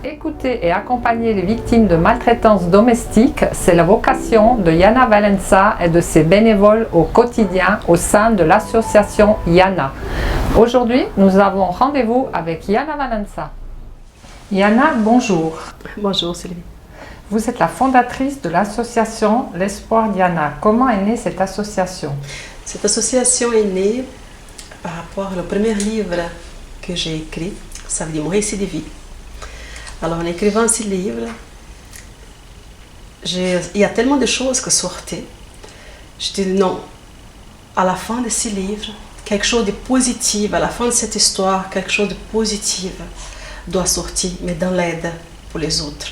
Écouter et accompagner les victimes de maltraitance domestique, c'est la vocation de Yana Valenza et de ses bénévoles au quotidien au sein de l'association Yana. Aujourd'hui, nous avons rendez-vous avec Yana Valenza. Yana, bonjour. Bonjour Sylvie. Vous êtes la fondatrice de l'association L'Espoir Yana. Comment est née cette association? Cette association est née par rapport au premier livre que j'ai écrit, ça veut dire Mon récit de vie. Alors en écrivant ce livre, il y a tellement de choses qui sortaient. Je dis non, à la fin de ce livre, quelque chose de positif, à la fin de cette histoire, quelque chose de positif doit sortir, mais dans l'aide pour les autres.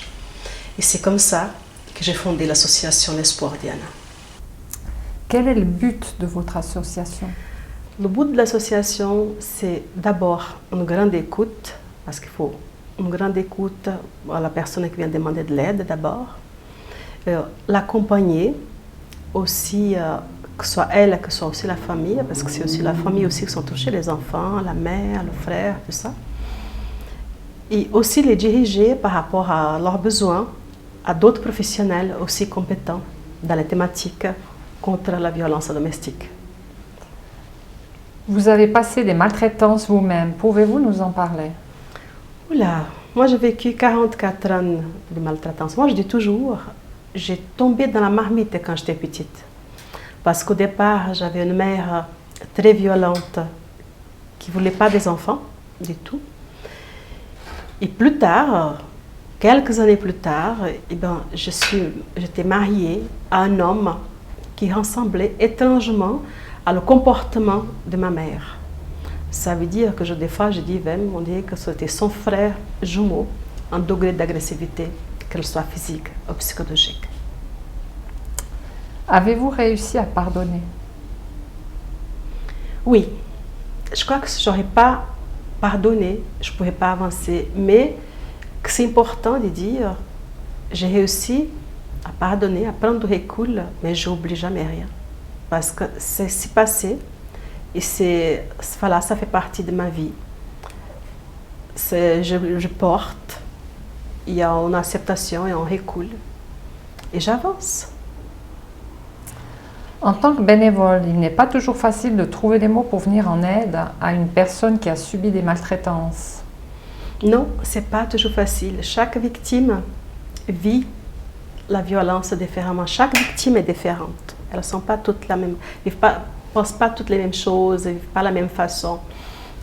Et c'est comme ça que j'ai fondé l'association L'Espoir Yana. Quel est le but de votre association? Le but de l'association, c'est d'abord une grande écoute, parce qu'il faut une grande écoute à la personne qui vient demander de l'aide d'abord, l'accompagner aussi, que ce soit elle, que ce soit aussi la famille, parce que c'est aussi la famille aussi qui sont touchés, les enfants, la mère, le frère, tout ça. Et aussi les diriger par rapport à leurs besoins à d'autres professionnels aussi compétents dans la thématique contre la violence domestique. Vous avez passé des maltraitances vous-même, pouvez-vous nous en parler? Oula, moi j'ai vécu 44 ans de maltraitance. Moi je dis toujours, j'ai tombé dans la marmite quand j'étais petite. Parce qu'au départ, j'avais une mère très violente qui ne voulait pas des enfants, du tout. Et plus tard, quelques années plus tard, j'étais mariée à un homme qui ressemblait étrangement à le comportement de ma mère. Ça veut dire que des fois, je dis même, on dirait que c'était son frère jumeau, un degré d'agressivité, qu'elle soit physique ou psychologique. Avez-vous réussi à pardonner? Oui, je crois que si je n'aurais pas pardonné, je ne pourrais pas avancer, mais que c'est important de dire, j'ai réussi à pardonner, à prendre du recul, mais je n'oublie jamais rien. Parce que c'est si passé, et voilà, ça fait partie de ma vie. Je porte, il y a une acceptation et un recul, et j'avance. En tant que bénévole, il n'est pas toujours facile de trouver les mots pour venir en aide à une personne qui a subi des maltraitances. Non, ce n'est pas toujours facile. Chaque victime vit la violence différemment. Chaque victime est différente. Elles ne sont pas toutes la même. Ils ne pensent pas toutes les mêmes choses, ils ne vivent pas de la même façon.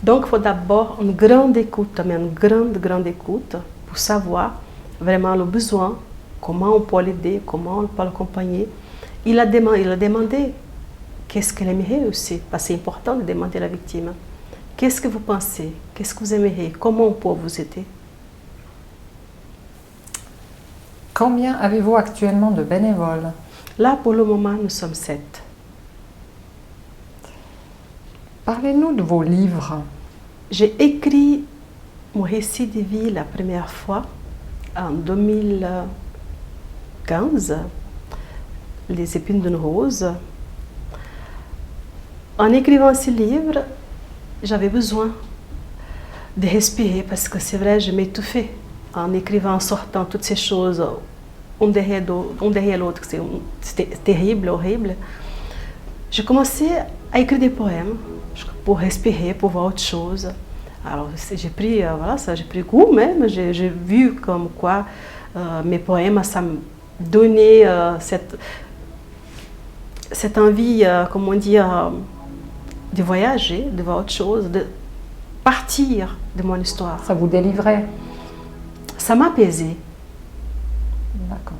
Donc, il faut d'abord une grande écoute, mais une grande écoute pour savoir vraiment le besoin, comment on peut l'aider, comment on peut l'accompagner. Il a demandé qu'est-ce qu'elle aimerait aussi, parce que c'est important de demander à la victime. Qu'est-ce que vous pensez? Qu'est-ce que vous aimeriez? Comment on peut vous aider? Combien avez-vous actuellement de bénévoles? Là, pour le moment, nous sommes 7. Parlez-nous de vos livres. J'ai écrit mon récit de vie la première fois en 2015, Les épines d'une rose. En écrivant ce livre, j'avais besoin de respirer parce que c'est vrai, je m'étouffais en écrivant, en sortant toutes ces choses, un derrière l'autre. C'était terrible, horrible. J'ai commencé à écrire des poèmes pour respirer, pour voir autre chose. Alors j'ai pris goût même, j'ai vu comme quoi mes poèmes, ça me donnait cette envie, comment dire, de voyager, de voir autre chose, de partir de mon histoire. Ça vous délivrait? Ça m'apaisait. D'accord.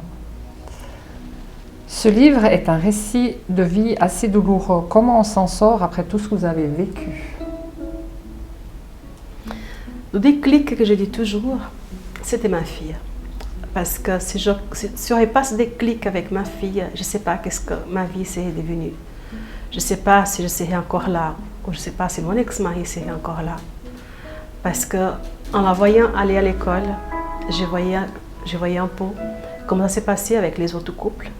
Ce livre est un récit de vie assez douloureux. Comment on s'en sort après tout ce que vous avez vécu? Le déclic que je dis toujours, c'était ma fille. Parce que si je n'aurais pas ce déclic avec ma fille, je ne sais pas qu'est-ce que ma vie serait devenue. Je ne sais pas si je serais encore là, ou je ne sais pas si mon ex-mari serait encore là. Parce qu'en la voyant aller à l'école, je voyais un peu comment ça s'est passé avec les autres couples,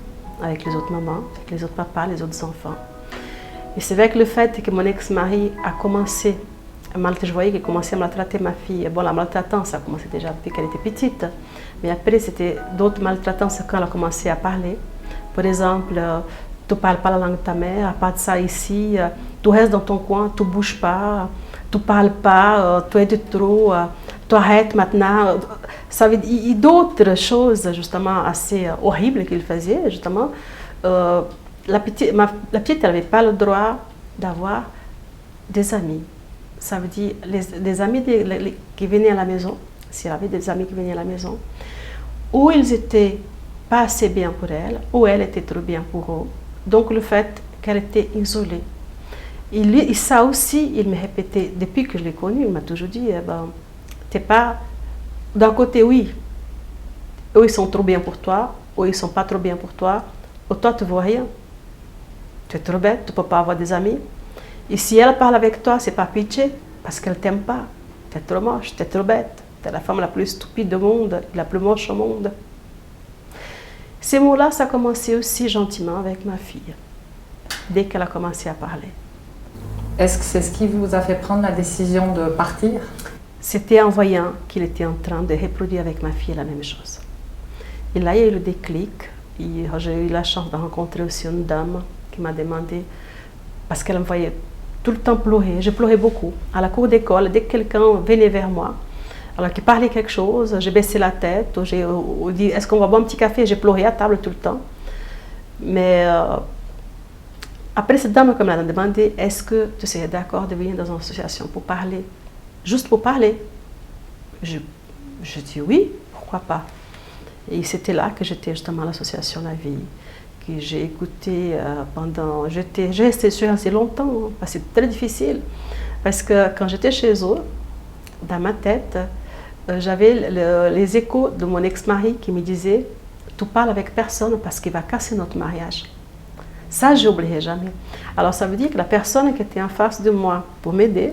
avec les autres mamans, avec les autres papas, les autres enfants. Et c'est vrai que le fait que mon ex-mari a commencé Je voyais qu'il commençait à maltraiter ma fille. Bon, la maltraitance, ça a commencé déjà depuis qu'elle était petite. Mais après, c'était d'autres maltraitances quand elle a commencé à parler. Par exemple, tu ne parles pas la langue de ta mère, à part de ça ici, tu restes dans ton coin, tu ne bouges pas, tu ne parles pas, tu es de trop, tu arrêtes maintenant. Ça veut dire d'autres choses justement assez horribles qu'il faisait. Justement, la petite, elle n'avait pas le droit d'avoir des amis. Ça veut dire les amis qui venaient à la maison, s'il y avait des amis qui venaient à la maison, ou ils étaient pas assez bien pour elle, ou elle était trop bien pour eux. Donc le fait qu'elle était isolée. Et ça aussi, il me répétait, depuis que je l'ai connu, il m'a toujours dit, t'es pas, d'un côté oui, eux ils sont trop bien pour toi, ou ils sont pas trop bien pour toi, ou toi tu vois rien. Tu es trop bête, tu peux pas avoir des amis. Et si elle parle avec toi, c'est pas pitié, parce qu'elle t'aime pas. Tu es trop moche, tu es trop bête. Tu es la femme la plus stupide du monde, la plus moche au monde. Ces mots-là, ça a commencé aussi gentiment avec ma fille, dès qu'elle a commencé à parler. Est-ce que c'est ce qui vous a fait prendre la décision de partir? C'était en voyant qu'il était en train de reproduire avec ma fille la même chose. Et là, il y a eu le déclic. J'ai eu la chance de rencontrer aussi une dame qui m'a demandé, parce qu'elle me voyait tout le temps pleurer. Je pleurais beaucoup. À la cour d'école, dès que quelqu'un venait vers moi, alors qu'il parlait quelque chose, j'ai baissé la tête, j'ai dit est-ce qu'on va boire un petit café? J'ai pleuré à table tout le temps. Mais après, cette dame comme m'a demandé est-ce que tu serais d'accord de venir dans une association pour parler? Juste pour parler. Je dis oui, pourquoi pas. Et c'était là que j'étais justement à l'association La Vie, que j'ai écouté pendant... J'ai resté sur assez longtemps, parce que c'était très difficile. Parce que quand j'étais chez eux, dans ma tête, j'avais les échos de mon ex-mari qui me disait « Tu parles avec personne parce qu'il va casser notre mariage ». Ça, je n'oublierai jamais. Alors, ça veut dire que la personne qui était en face de moi pour m'aider,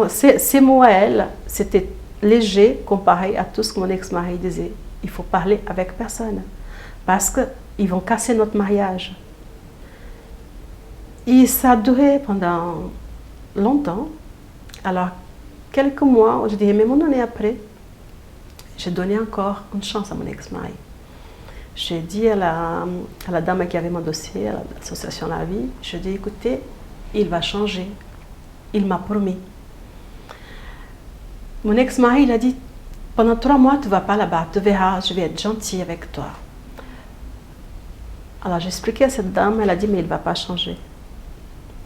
ces mots à elle, c'était léger comparé à tout ce que mon ex-mari disait. Il faut parler avec personne parce qu'ils vont casser notre mariage. Et ça a duré pendant longtemps. Alors, quelques mois, je dirais même une année après, j'ai donné encore une chance à mon ex-mari. J'ai dit à la dame qui avait mon dossier, à l'association La Vie, je dis écoutez, il va changer. Il m'a promis. Mon ex-mari, il a dit pendant 3 mois, tu ne vas pas là-bas, tu verras, je vais être gentil avec toi. Alors j'ai expliqué à cette dame, elle a dit mais il ne va pas changer.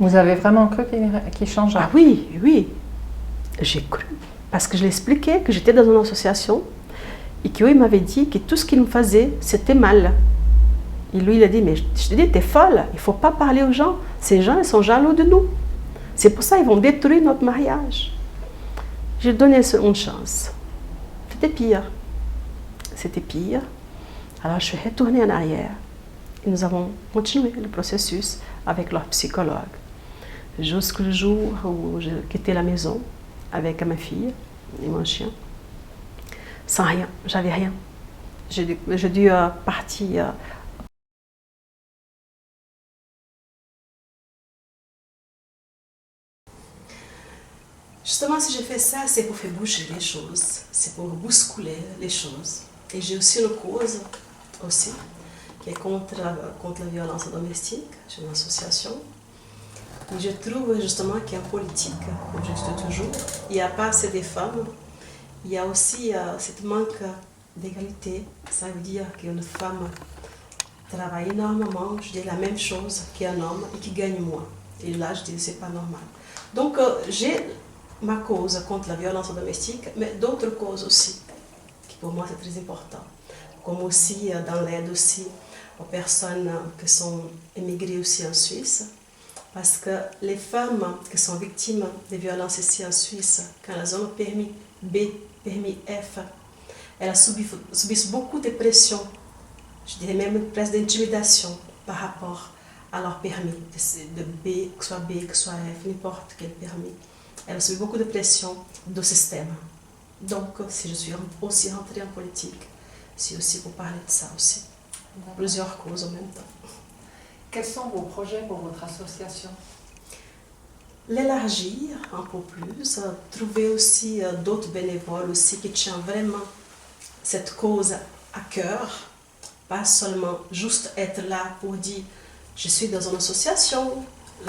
Vous avez vraiment cru qu'il changerait? Ah oui, oui, j'ai cru. Parce que je l'ai expliqué que j'étais dans une association et qu'il m'avait dit que tout ce qu'il me faisait, c'était mal. Et lui, il a dit, mais je te dis, t'es folle, il ne faut pas parler aux gens. Ces gens, ils sont jaloux de nous. C'est pour ça qu'ils vont détruire notre mariage. J'ai donné une chance. C'était pire. C'était pire. Alors je suis retournée en arrière. Et nous avons continué le processus avec leur psychologue. Jusqu'au jour où j'ai quitté la maison avec ma fille et mon chien. Sans rien, j'avais rien. J'ai dû partir. Justement, si j'ai fait ça, c'est pour faire bouger les choses, c'est pour bousculer les choses. Et j'ai aussi une cause aussi, qui est contre la violence domestique. J'ai une association. Et je trouve justement qu'en politique, comme je dis toujours, il n'y a pas assez de femmes. Il y a aussi ce manque d'égalité. Ça veut dire qu'une femme travaille énormément, je dis la même chose qu'un homme et qui gagne moins. Et là, je dis que ce n'est pas normal. Donc, j'ai ma cause contre la violence domestique, mais d'autres causes aussi, qui pour moi c'est très important. Comme aussi dans l'aide aussi aux personnes qui sont émigrées aussi en Suisse. Parce que les femmes qui sont victimes de violences ici en Suisse, quand elles ont le permis B, permis F, elles subissent beaucoup de pression, je dirais même presque d'intimidation par rapport à leur permis, de B, que ce soit B, que ce soit F, n'importe quel permis. Elles subissent beaucoup de pression du système. Donc, si je suis aussi rentrée en politique, c'est aussi pour parler de ça aussi. Plusieurs causes en même temps. Quels sont vos projets pour votre association? l'élargir un peu plus, trouver aussi d'autres bénévoles aussi qui tiennent vraiment cette cause à cœur, pas seulement juste être là pour dire je suis dans une association,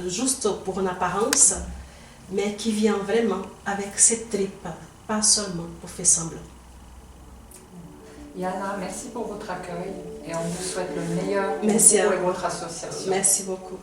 juste pour une apparence, mais qui vient vraiment avec cette tripe, pas seulement pour faire semblant. Yana, merci pour votre accueil et on vous souhaite le meilleur pour Merci vous à et vous. votre association. Merci beaucoup.